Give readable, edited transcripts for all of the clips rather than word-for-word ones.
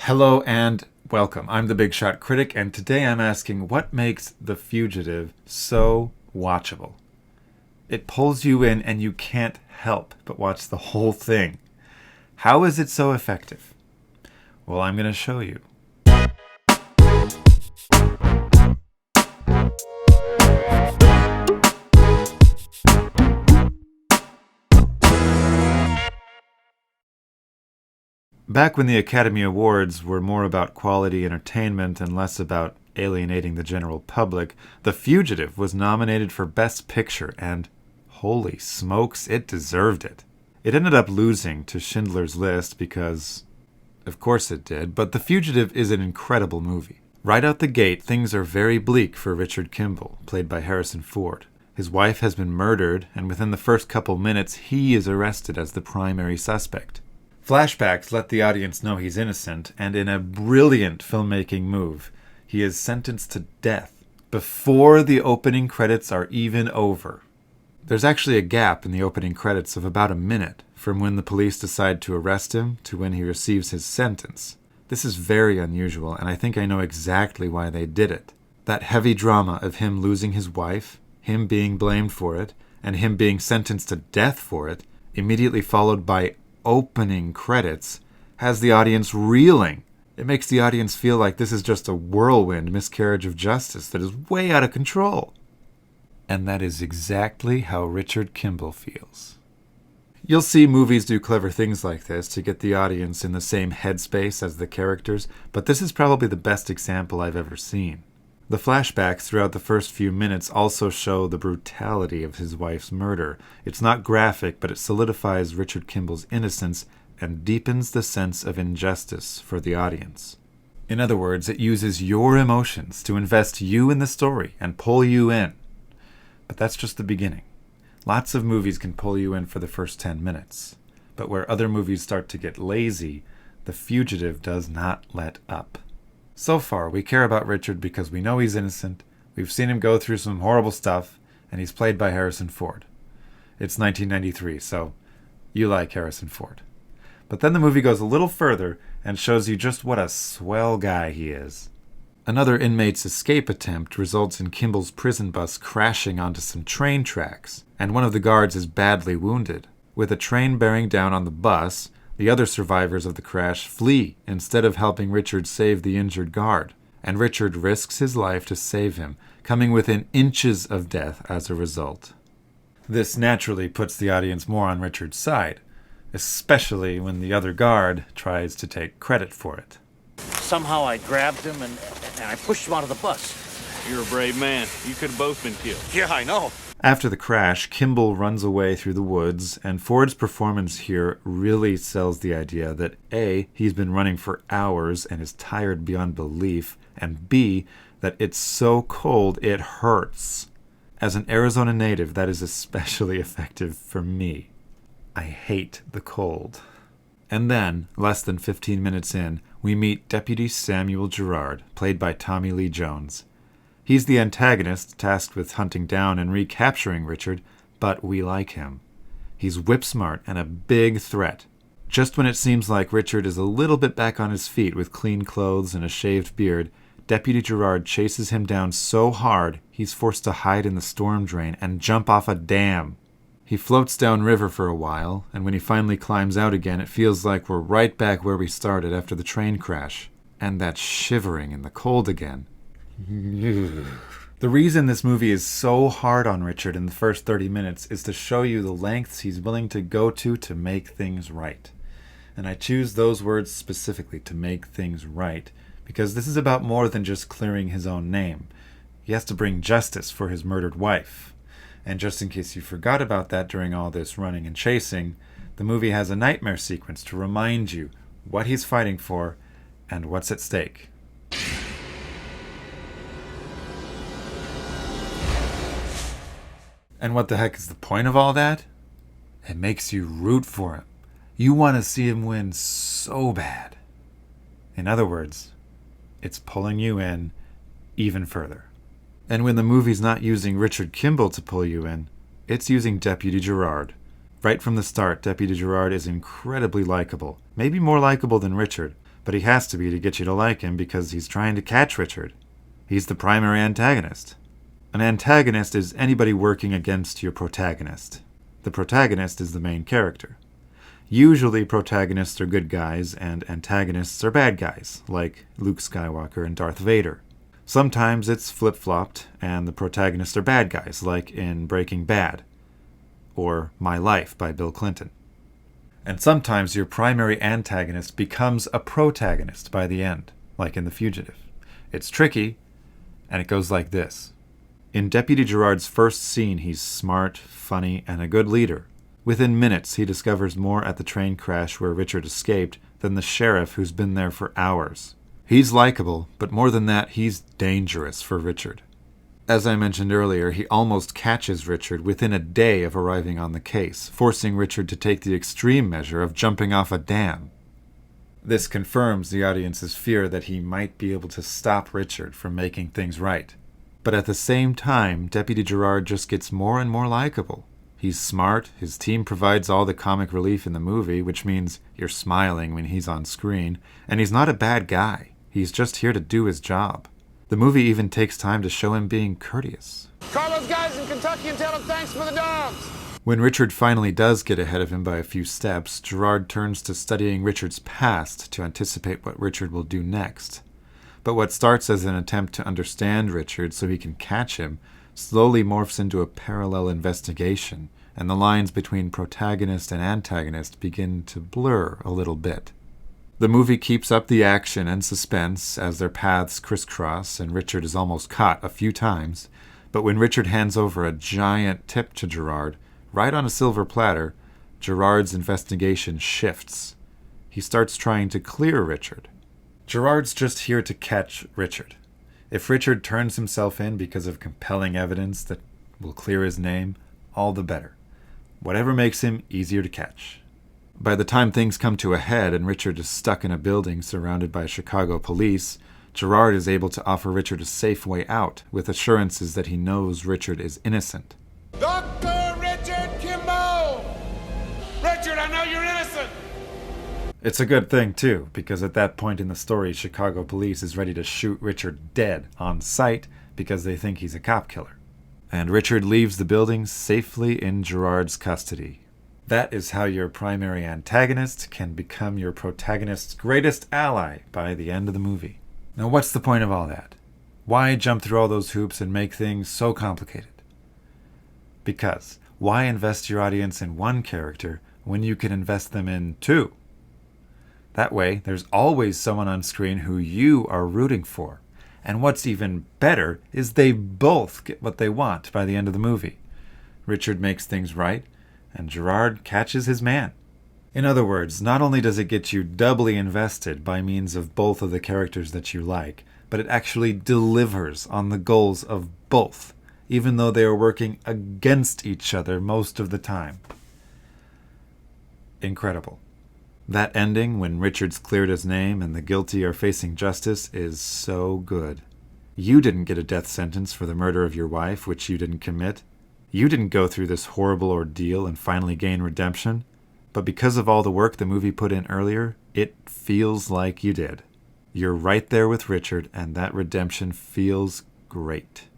Hello and welcome. I'm the Big Shot Critic, and today I'm asking what makes The Fugitive so watchable? It pulls you in and you can't help but watch the whole thing. How is it so effective? Well, I'm going to show you. Back when the Academy Awards were more about quality entertainment and less about alienating the general public, The Fugitive was nominated for Best Picture, and holy smokes, it deserved it. It ended up losing to Schindler's List because, of course it did, but The Fugitive is an incredible movie. Right out the gate, things are very bleak for Richard Kimble, played by Harrison Ford. His wife has been murdered, and within the first couple minutes, he is arrested as the primary suspect. Flashbacks let the audience know he's innocent, and in a brilliant filmmaking move, he is sentenced to death before the opening credits are even over. There's actually a gap in the opening credits of about a minute from when the police decide to arrest him to when he receives his sentence. This is very unusual, and I think I know exactly why they did it. That heavy drama of him losing his wife, him being blamed for it, and him being sentenced to death for it, immediately followed by opening credits, has the audience reeling. It makes the audience feel like this is just a whirlwind miscarriage of justice that is way out of control. And that is exactly how Richard Kimble feels. You'll see movies do clever things like this to get the audience in the same headspace as the characters, but this is probably the best example I've ever seen. The flashbacks throughout the first few minutes also show the brutality of his wife's murder. It's not graphic, but it solidifies Richard Kimble's innocence and deepens the sense of injustice for the audience. In other words, it uses your emotions to invest you in the story and pull you in. But that's just the beginning. Lots of movies can pull you in for the first 10 minutes. But where other movies start to get lazy, The Fugitive does not let up. So far, we care about Richard because we know he's innocent, we've seen him go through some horrible stuff, and he's played by Harrison Ford. It's 1993, so you like Harrison Ford. But then the movie goes a little further and shows you just what a swell guy he is. Another inmate's escape attempt results in Kimble's prison bus crashing onto some train tracks, and one of the guards is badly wounded. With a train bearing down on the bus, the other survivors of the crash flee instead of helping Richard save the injured guard, and Richard risks his life to save him, coming within inches of death as a result. This naturally puts the audience more on Richard's side, especially when the other guard tries to take credit for it. Somehow I grabbed him and I pushed him onto the bus. You're a brave man. You could have both been killed. Yeah, I know. After the crash, Kimble runs away through the woods, and Ford's performance here really sells the idea that A, he's been running for hours and is tired beyond belief, and B, that it's so cold it hurts. As an Arizona native, that is especially effective for me. I hate the cold. And then, less than 15 minutes in, we meet Deputy Samuel Gerard, played by Tommy Lee Jones. He's the antagonist tasked with hunting down and recapturing Richard, but we like him. He's whip-smart and a big threat. Just when it seems like Richard is a little bit back on his feet with clean clothes and a shaved beard, Deputy Gerard chases him down so hard he's forced to hide in the storm drain and jump off a dam. He floats downriver for a while, and when he finally climbs out again, it feels like we're right back where we started after the train crash. And that's shivering in the cold again. The reason this movie is so hard on Richard in the first 30 minutes is to show you the lengths he's willing to go to make things right. And I choose those words specifically, to make things right, because this is about more than just clearing his own name. He has to bring justice for his murdered wife. And just in case you forgot about that during all this running and chasing, the movie has a nightmare sequence to remind you what he's fighting for and what's at stake. And what the heck is the point of all that? It makes you root for him. You want to see him win so bad. In other words, it's pulling you in even further. And when the movie's not using Richard Kimble to pull you in, it's using Deputy Gerard. Right from the start, Deputy Gerard is incredibly likable. Maybe more likable than Richard, But he has to be to get you to like him because he's trying to catch Richard. He's the primary antagonist. An antagonist is anybody working against your protagonist. The protagonist is the main character. Usually protagonists are good guys and antagonists are bad guys, like Luke Skywalker and Darth Vader. Sometimes it's flip-flopped and the protagonists are bad guys, like in Breaking Bad, or My Life by Bill Clinton. And sometimes your primary antagonist becomes a protagonist by the end, like in The Fugitive. It's tricky, and it goes like this. In Deputy Gerard's first scene, he's smart, funny, and a good leader. Within minutes, he discovers more at the train crash where Richard escaped than the sheriff who's been there for hours. He's likable, but more than that, he's dangerous for Richard. As I mentioned earlier, he almost catches Richard within a day of arriving on the case, forcing Richard to take the extreme measure of jumping off a dam. This confirms the audience's fear that he might be able to stop Richard from making things right. But at the same time, Deputy Gerard just gets more and more likable. He's smart, his team provides all the comic relief in the movie, which means you're smiling when he's on screen, and he's not a bad guy. He's just here to do his job. The movie even takes time to show him being courteous. Call those guys in Kentucky and tell them thanks for the dogs. When Richard finally does get ahead of him by a few steps, Gerard turns to studying Richard's past to anticipate what Richard will do next. But what starts as an attempt to understand Richard so he can catch him slowly morphs into a parallel investigation, and the lines between protagonist and antagonist begin to blur a little bit. The movie keeps up the action and suspense as their paths crisscross and Richard is almost caught a few times, but when Richard hands over a giant tip to Gerard, right on a silver platter, Gerard's investigation shifts. He starts trying to clear Richard. Gerard's just here to catch Richard. If Richard turns himself in because of compelling evidence that will clear his name, all the better. Whatever makes him easier to catch. By the time things come to a head and Richard is stuck in a building surrounded by Chicago police, Gerard is able to offer Richard a safe way out with assurances that he knows Richard is innocent. Dr. Richard Kimble! Richard, I know you're innocent! It's a good thing, too, because at that point in the story, Chicago police is ready to shoot Richard dead on sight because they think he's a cop killer. And Richard leaves the building safely in Gerard's custody. That is how your primary antagonist can become your protagonist's greatest ally by the end of the movie. Now, what's the point of all that? Why jump through all those hoops and make things so complicated? Because why invest your audience in one character when you can invest them in two? That way, there's always someone on screen who you are rooting for. And what's even better is they both get what they want by the end of the movie. Richard makes things right, and Gerard catches his man. In other words, not only does it get you doubly invested by means of both of the characters that you like, but it actually delivers on the goals of both, even though they are working against each other most of the time. Incredible. That ending, when Richard's cleared his name and the guilty are facing justice, is so good. You didn't get a death sentence for the murder of your wife, which you didn't commit. You didn't go through this horrible ordeal and finally gain redemption. But because of all the work the movie put in earlier, it feels like you did. You're right there with Richard, and that redemption feels great.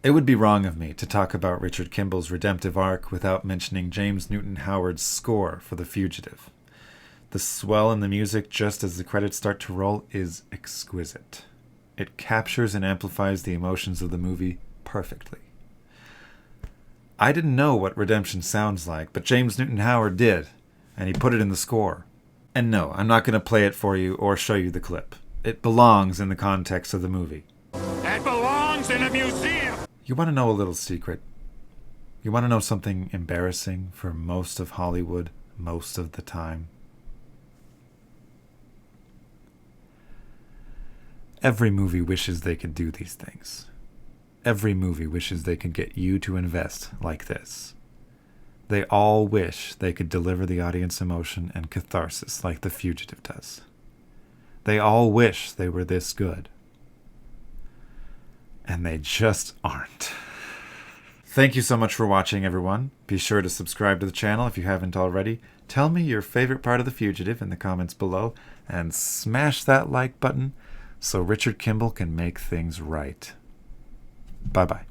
It would be wrong of me to talk about Richard Kimble's redemptive arc without mentioning James Newton Howard's score for The Fugitive. The swell in the music just as the credits start to roll is exquisite. It captures and amplifies the emotions of the movie perfectly. I didn't know what redemption sounds like, but James Newton Howard did, and he put it in the score. And no, I'm not going to play it for you or show you the clip. It belongs in the context of the movie. It belongs in a museum! You want to know a little secret? You want to know something embarrassing for most of Hollywood, most of the time? Every movie wishes they could do these things. Every movie wishes they could get you to invest like this. They all wish they could deliver the audience emotion and catharsis like The Fugitive does. They all wish they were this good. And they just aren't. Thank you so much for watching, everyone. Be sure to subscribe to the channel if you haven't already. Tell me your favorite part of The Fugitive in the comments below, and smash that like button so Richard Kimble can make things right. Bye-bye.